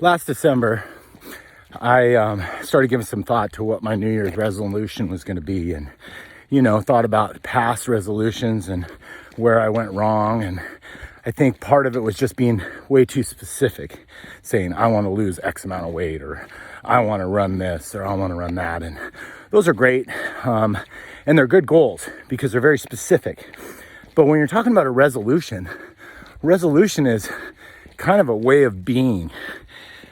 last December, I started giving some thought to what my New Year's resolution was going to be, and thought about past resolutions and where I went wrong. And I think part of it was just being way too specific, saying I want to lose X amount of weight, or I want to run this, or I want to run that. And those are great, and they're good goals because they're very specific. But when you're talking about a resolution is kind of a way of being.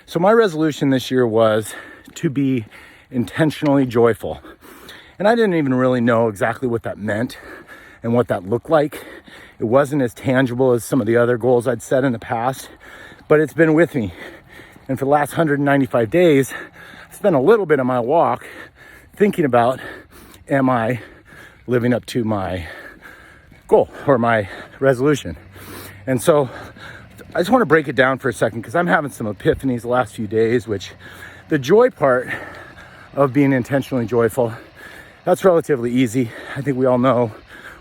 So my resolution this year was to be intentionally joyful. And I didn't even really know exactly what that meant and what that looked like. It wasn't as tangible as some of the other goals I'd set in the past, but it's been with me. And for the last 195 days, I spent a little bit of my walk thinking about, am I living up to my goal or my resolution? And so I just want to break it down for a second because I'm having some epiphanies the last few days, which the joy part of being intentionally joyful, that's relatively easy. I think we all know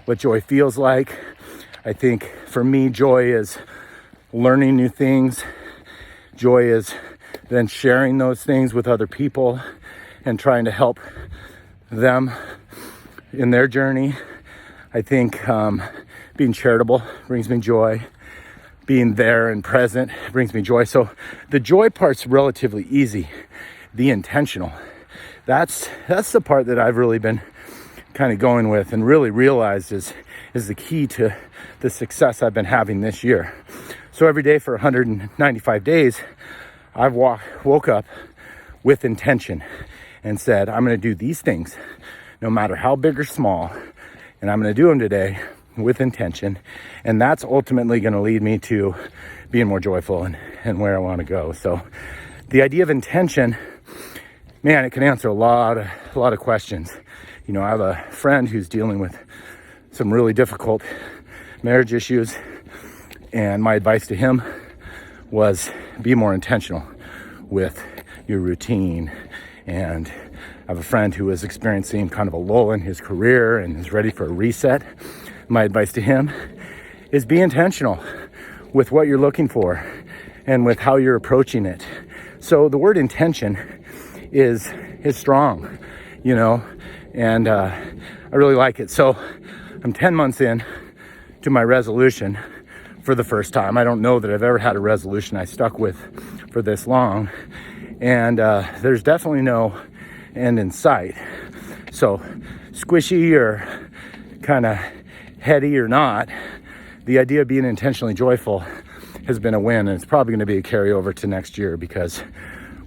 what joy feels like. I think for me, joy is learning new things. Joy is then sharing those things with other people and trying to help them in their journey. I think being charitable brings me joy. Being there and present brings me joy. So the joy part's relatively easy. The intentional, that's the part that I've really been kind of going with and really realized is the key to the success I've been having this year. So every day for 195 days, I've woke up with intention and said, I'm going to do these things, no matter how big or small, and I'm going to do them today with intention. And that's ultimately going to lead me to being more joyful and where I want to go. So the idea of intention, man, it can answer a lot of questions. I have a friend who's dealing with some really difficult marriage issues, and my advice to him was be more intentional with your routine. And I have a friend who is experiencing kind of a lull in his career and is ready for a reset. My advice to him is be intentional with what you're looking for and with how you're approaching it. So the word intention is strong, and I really like it. So I'm 10 months in to my resolution for the first time. I don't know that I've ever had a resolution I stuck with for this long, and there's definitely no end in sight. So squishy or kind of heady or not, the idea of being intentionally joyful has been a win, and it's probably going to be a carryover to next year, because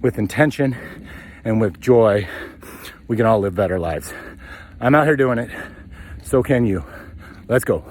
with intention and with joy, we can all live better lives. I'm out here doing it. So can you. Let's go.